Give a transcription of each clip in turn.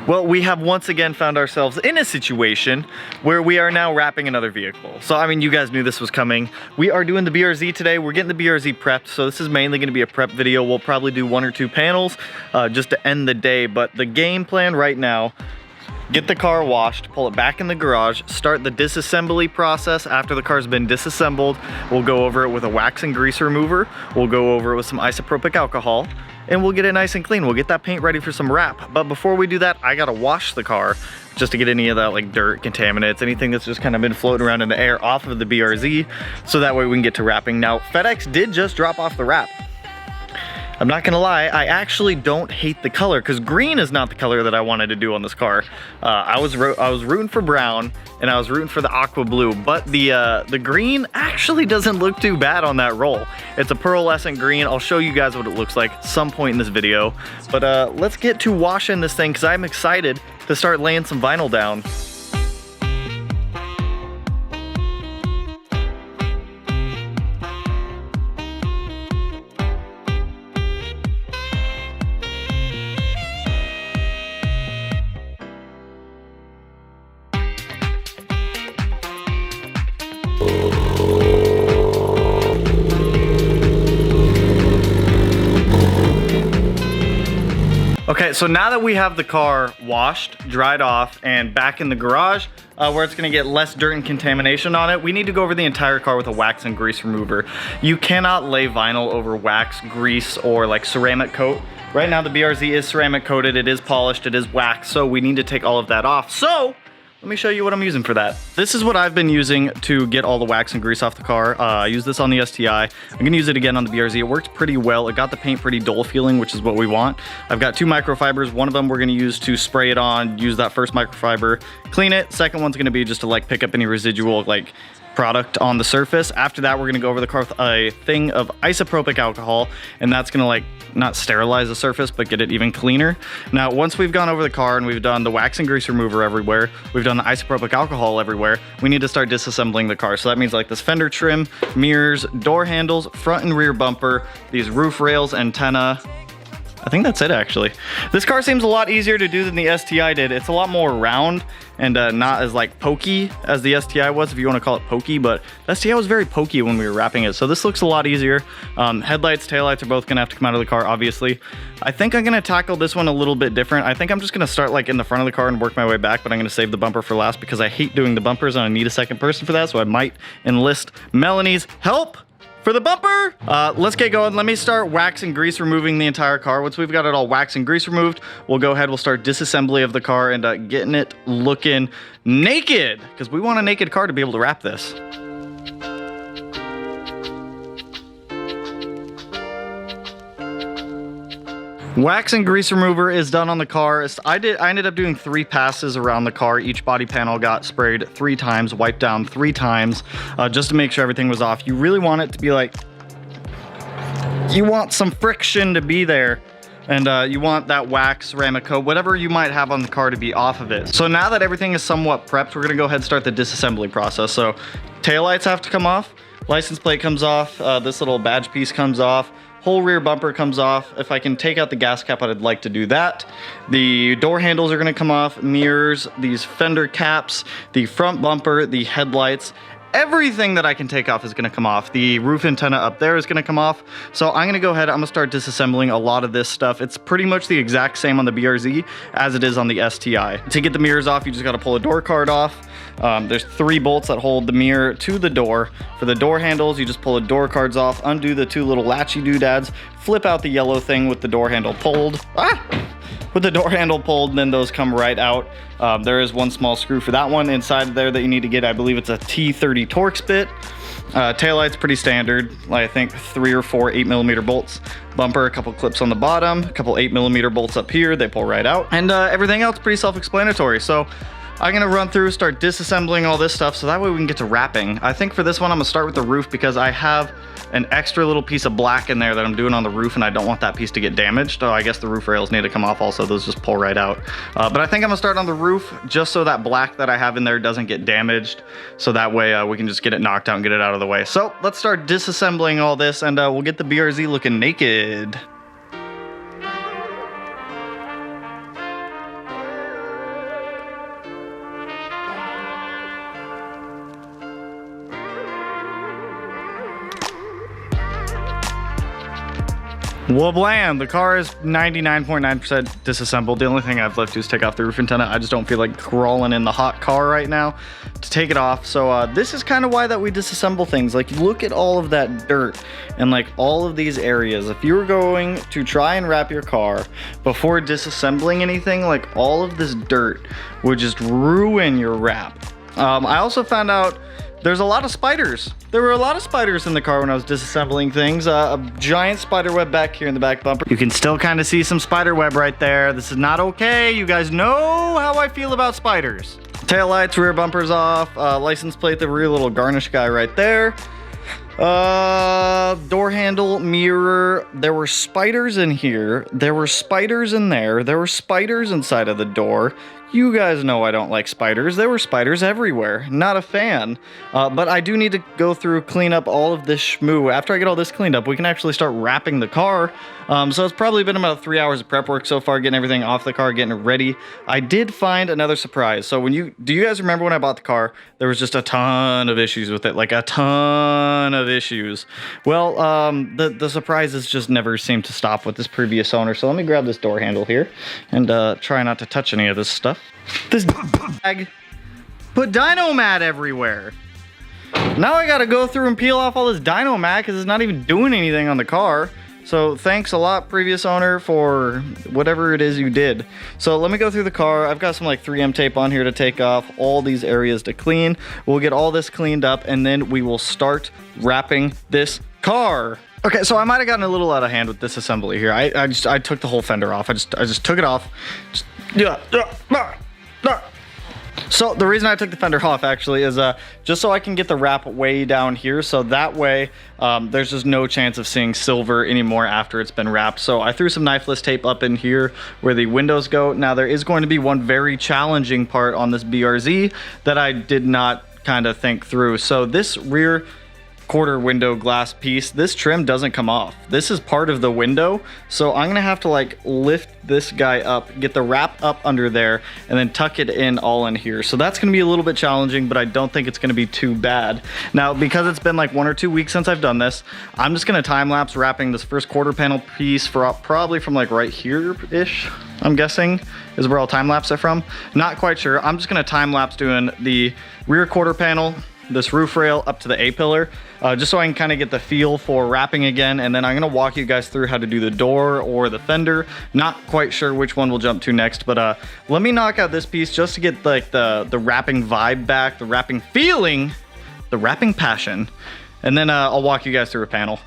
Well, we have once again found ourselves in a situation where we are now wrapping another vehicle. So, I mean, you guys knew this was coming. We are doing the BRZ today. We're getting the BRZ prepped. So this is mainly going to be a prep video. We'll probably do 1 or 2 panels just to end the day. But the game plan right now, get the car washed, pull it back in the garage, start the disassembly process. After the car's been disassembled, we'll go over it with a wax and grease remover. We'll go over it with some isopropyl alcohol, and we'll get it nice and clean. We'll get that paint ready for some wrap. But before we do that, I gotta wash the car just to get any of that like dirt, contaminants, anything that's just kind of been floating around in the air off of the BRZ, so that way we can get to wrapping. Now, FedEx did just drop off the wrap. I'm not gonna lie, I actually don't hate the color, because green is not the color that I wanted to do on this car. I was rooting for brown, and I was rooting for the aqua blue, but the green actually doesn't look too bad on that roll. It's a pearlescent green. I'll show you guys what it looks like some point in this video. But let's get to washing this thing, because I'm excited to start laying some vinyl down. Okay, so now that we have the car washed, dried off, and back in the garage, where it's gonna get less dirt and contamination on it, we need to go over the entire car with a wax and grease remover. You cannot lay vinyl over wax, grease, or like ceramic coat. Right now the BRZ is ceramic coated, it is polished, it is wax, so we need to take all of that off. So, let me show you what I'm using for that. This is what I've been using to get all the wax and grease off the car. I use this on the STI. I'm gonna use it again on the BRZ. It worked pretty well. It got the paint pretty dull feeling, which is what we want. I've got 2 microfibers. One of them we're gonna use to spray it on, use that first microfiber, clean it. Second one's gonna be just to like pick up any residual like product on the surface. After that, we're gonna go over the car with a thing of isopropyl alcohol, and that's gonna like not sterilize the surface, but get it even cleaner. Now, once we've gone over the car and we've done the wax and grease remover everywhere, we've done the isopropyl alcohol everywhere, we need to start disassembling the car. So that means like this fender trim, mirrors, door handles, front and rear bumper, these roof rails, antenna. I think that's it actually. This car seems a lot easier to do than the STI did. It's a lot more round and not as like pokey as the STI was, if you want to call it pokey, but the STI was very pokey when we were wrapping it. So this looks a lot easier. Headlights, taillights are both gonna have to come out of the car, obviously. I think I'm gonna tackle this one a little bit different. I think I'm just gonna start like in the front of the car and work my way back, but I'm gonna save the bumper for last because I hate doing the bumpers and I need a second person for that. So I might enlist Melanie's help for the bumper. Let's get going. Let me start wax and grease removing the entire car. Once we've got it all wax and grease removed, we'll go ahead, we'll start disassembly of the car and getting it looking naked, because we want a naked car to be able to wrap this. Wax and grease remover is done on the car. I ended up doing 3 passes around the car. Each body panel got sprayed 3 times, wiped down 3 times, just to make sure everything was off. You really want it to be like, you want some friction to be there. And you want that wax, ceramic coat, whatever you might have on the car to be off of it. So now that everything is somewhat prepped, we're gonna go ahead and start the disassembly process. So taillights have to come off, license plate comes off, this little badge piece comes off, whole rear bumper comes off. If I can take out the gas cap, I'd like to do that. The door handles are gonna come off, mirrors, these fender caps, the front bumper, the headlights, everything that I can take off is gonna come off. The roof antenna up there is gonna come off. So I'm gonna go ahead, I'm gonna start disassembling a lot of this stuff. It's pretty much the exact same on the BRZ as it is on the STI. To get the mirrors off, you just gotta pull a door card off. There's 3 bolts that hold the mirror to the door. For the door handles, you just pull the door cards off, undo the 2 little latchy doodads, flip out the yellow thing with the door handle pulled. With the door handle pulled, and then those come right out. There is 1 small screw for that one inside there that you need to get. I believe it's a T30 Torx bit. Taillight's pretty standard. I think 3 or 4 8mm bolts. Bumper, a couple clips on the bottom, a couple 8mm bolts up here. They pull right out. And everything else pretty self-explanatory. So I'm gonna run through, start disassembling all this stuff so that way we can get to wrapping. I think for this one, I'm gonna start with the roof because I have an extra little piece of black in there that I'm doing on the roof and I don't want that piece to get damaged. Oh, I guess the roof rails need to come off also. Those just pull right out. But I think I'm gonna start on the roof just so that black that I have in there doesn't get damaged. So that way we can just get it knocked out and get it out of the way. So let's start disassembling all this and we'll get the BRZ looking naked. Well, blam, the car is 99.9% disassembled. The only thing I've left to do is take off the roof antenna. I just don't feel like crawling in the hot car right now to take it off. So this is kind of why that we disassemble things. Like, look at all of that dirt and like all of these areas. If you were going to try and wrap your car before disassembling anything, like all of this dirt would just ruin your wrap. I also found out there's a lot of spiders. There were a lot of spiders in the car when I was disassembling things. A giant spider web back here in the back bumper. You can still kind of see some spider web right there. This is not okay. You guys know how I feel about spiders. Tail lights, rear bumpers off, license plate, the rear little garnish guy right there. Door handle, mirror. There were spiders in here. There were spiders in there. There were spiders inside of the door. You guys know I don't like spiders. There were spiders everywhere. Not a fan. But I do need to go through, clean up all of this shmoo. After I get all this cleaned up, we can actually start wrapping the car. So it's probably been about 3 hours of prep work so far, getting everything off the car, getting it ready. I did find another surprise. So do you guys remember when I bought the car? There was just a ton of issues with it, like a ton of issues. Well, the surprises just never seemed to stop with this previous owner. So let me grab this door handle here and try not to touch any of this stuff. This bag put dyno mat everywhere. Now I gotta go through and peel off all this dyno mat because it's not even doing anything on the car. So thanks a lot, previous owner, for whatever it is you did. So let me go through the car. I've got some like 3M tape on here to take off, all these areas to clean. We'll get all this cleaned up and then we will start wrapping this car. Okay, so I might have gotten a little out of hand with this assembly here. I took the whole fender off. I just took it off. So the reason I took the fender off actually is just so I can get the wrap way down here, so that way there's just no chance of seeing silver anymore after it's been wrapped. So I threw some knifeless tape up in here where the windows go. Now there is going to be one very challenging part on this BRZ that I did not kind of think through. So this rear quarter window glass piece, this trim doesn't come off. This is part of the window, so I'm gonna have to like lift this guy up, get the wrap up under there, and then tuck it in all in here. So that's gonna be a little bit challenging, but I don't think it's gonna be too bad. Now, because it's been like 1 or 2 weeks since I've done this, I'm just gonna time lapse wrapping this first quarter panel piece for probably from like right here-ish, I'm guessing, is where I'll time lapse it from. Not quite sure. I'm just gonna time lapse doing the rear quarter panel, this roof rail up to the A-pillar, just so I can kind of get the feel for wrapping again, and then I'm going to walk you guys through how to do the door or the fender. Not quite sure which one we'll jump to next, but let me knock out this piece just to get like the wrapping vibe back, the wrapping feeling, the wrapping passion, and then I'll walk you guys through a panel.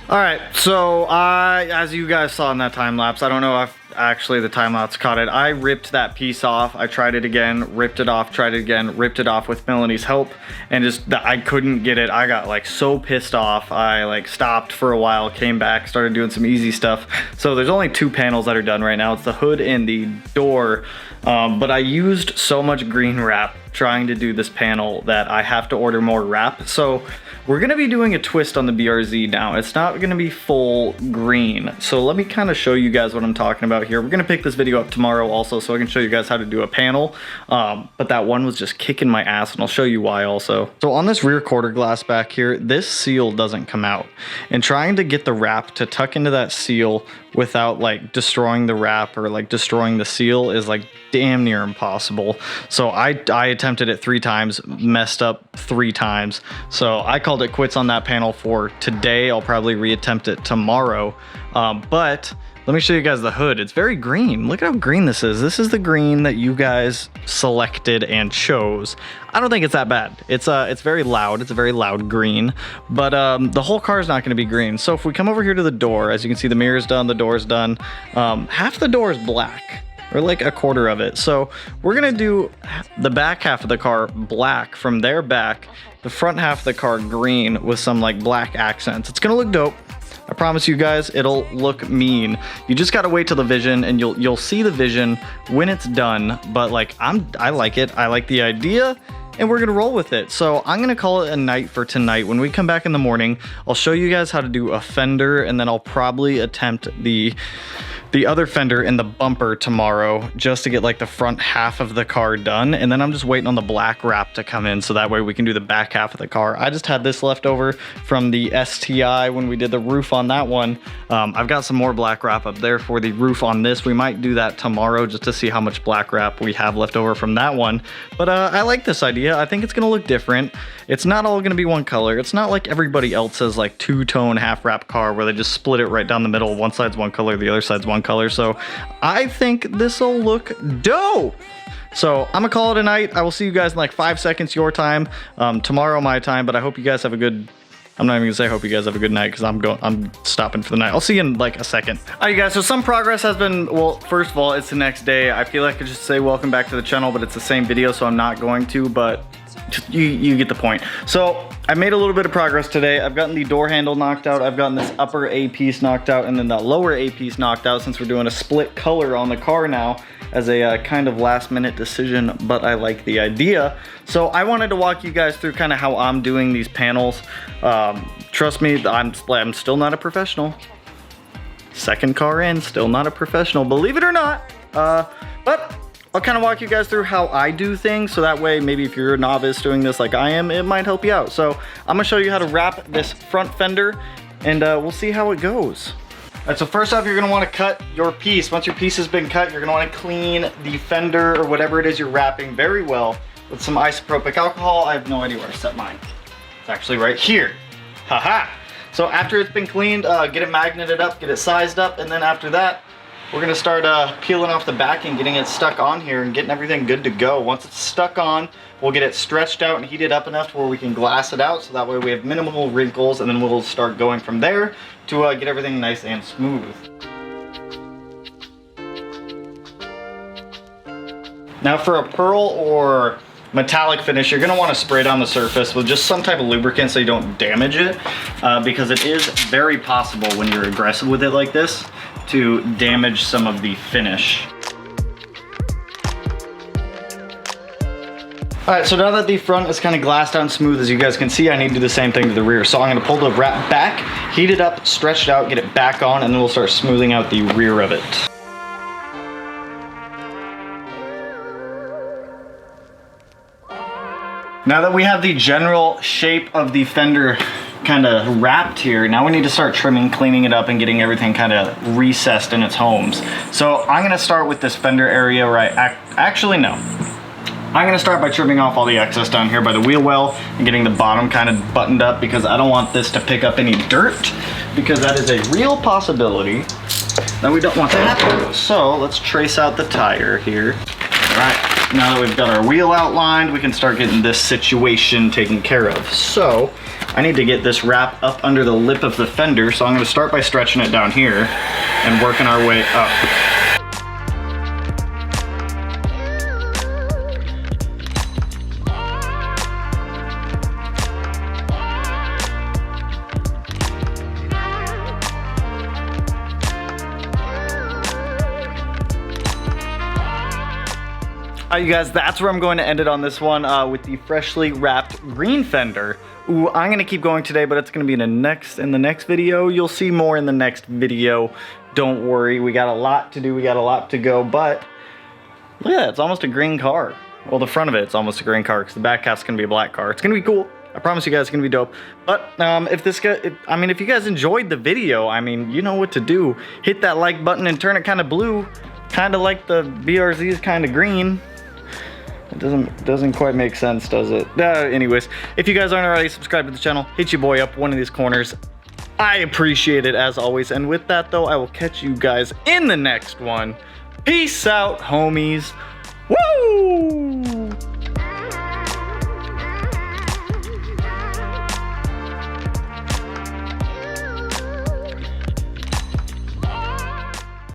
All right, so as you guys saw in that time lapse, I don't know if actually the time lapse caught it. I ripped that piece off. I tried it again, ripped it off, tried it again, ripped it off with Melanie's help, and just I couldn't get it. I got like so pissed off. I like stopped for a while, came back, started doing some easy stuff. So there's only 2 panels that are done right now. It's the hood and the door. But I used so much green wrap trying to do this panel that I have to order more wrap. So we're gonna be doing a twist on the BRZ now. It's not gonna be full green. So let me kind of show you guys what I'm talking about here. We're gonna pick this video up tomorrow also, so I can show you guys how to do a panel. But that one was just kicking my ass, and I'll show you why also. So on this rear quarter glass back here, this seal doesn't come out. And trying to get the wrap to tuck into that seal without like destroying the wrap or like destroying the seal is like damn near impossible. So I attempted it 3 times, messed up 3 times. So I called it quits on that panel for today. I'll probably reattempt it tomorrow. But let me show you guys the hood. It's very green. Look at how green this is. This is the green that you guys selected and chose. I don't think it's that bad. It's very loud. It's a very loud green, but the whole car is not going to be green. So if we come over here to the door, as you can see, the mirror's done, the door's done. Half the door is black, or like a quarter of it. So we're gonna do the back half of the car black from their back, the front half of the car green with some like black accents. It's gonna look dope. I promise you guys, it'll look mean. You just gotta wait till the vision, and you'll see the vision when it's done. But like, I like it. I like the idea, and we're gonna roll with it. So I'm gonna call it a night for tonight. When we come back in the morning, I'll show you guys how to do a fender, and then I'll probably attempt the other fender in the bumper tomorrow, just to get like the front half of the car done. And then I'm just waiting on the black wrap to come in, so that way we can do the back half of the car. I just had this left over from the STI when we did the roof on that one. I've got some more black wrap up there for the roof on this. We might do that tomorrow just to see how much black wrap we have left over from that one. But I like this idea. I think it's gonna look different. It's not all gonna be one color. It's not like everybody else's like two-tone half wrap car where they just split it right down the middle. One side's one color, the other side's one color. So I think this'll look dope. So I'm gonna call it a night. I will see you guys in like 5 seconds your time, tomorrow my time. But I hope you guys have a good, I'm not even gonna say I hope you guys have a good night, because I'm stopping for the night. I'll see you in like a second. All right, you guys, so some progress has been, well, first of all, it's the next day. I feel like I could just say welcome back to the channel, but it's the same video, so I'm not going to, but you get the point. So I made a little bit of progress today. I've gotten the door handle knocked out. I've gotten this upper A piece knocked out, and then that lower A piece knocked out, since we're doing a split color on the car now as a kind of last minute decision, but I like the idea. So I wanted to walk you guys through kind of how I'm doing these panels. Trust me, I'm still not a professional. Second car in, still not a professional, believe it or not. But I'll kind of walk you guys through how I do things, so that way maybe if you're a novice doing this like I am, it might help you out. So I'm gonna show you how to wrap this front fender, and we'll see how it goes. All right, so first off, you're gonna wanna cut your piece. Once your piece has been cut, you're gonna wanna clean the fender or whatever it is you're wrapping very well with some isopropyl alcohol. I have no idea where I set mine. It's actually right here. Haha. So after it's been cleaned, get it magneted up, get it sized up, and then after that, we're gonna start peeling off the backing, getting it stuck on here and getting everything good to go. Once it's stuck on, we'll get it stretched out and heated up enough to where we can glass it out, so that way we have minimal wrinkles, and then we'll start going from there to get everything nice and smooth. Now for a pearl or metallic finish, you're gonna wanna spray down the surface with just some type of lubricant so you don't damage it, because it is very possible when you're aggressive with it like this to damage some of the finish. All right, so now that the front is kind of glassed out and smooth, as you guys can see, I need to do the same thing to the rear. So I'm gonna pull the wrap back, heat it up, stretch it out, get it back on, and then we'll start smoothing out the rear of it. Now that we have the general shape of the fender kind of wrapped here, now we need to start trimming, cleaning it up, and getting everything kind of recessed in its homes. So I'm gonna start with this fender area where actually no. I'm gonna start by trimming off all the excess down here by the wheel well and getting the bottom kind of buttoned up, because I don't want this to pick up any dirt, because that is a real possibility that we don't want to happen. So let's trace out the tire here. All right. Now that we've got our wheel outlined, we can start getting this situation taken care of. So I need to get this wrap up under the lip of the fender, so I'm gonna start by stretching it down here and working our way up. You guys, that's where I'm going to end it on this one, with the freshly wrapped green fender. Ooh, I'm gonna keep going today, but it's gonna be in the next video. You'll see more in the next video. Don't worry, we got a lot to do, we got a lot to go, but look at that, it's almost a green car. Well, the front of it's almost a green car, because the back half's gonna be a black car. It's gonna be cool. I promise you guys it's gonna be dope. But if you guys enjoyed the video, I mean, you know what to do. Hit that like button and turn it kind of blue, kind of like the BRZ's kind of green. It doesn't quite make sense, does it? Anyways, if you guys aren't already subscribed to the channel, hit your boy up one of these corners. I appreciate it as always. And with that though, I will catch you guys in the next one. Peace out, homies. Woo!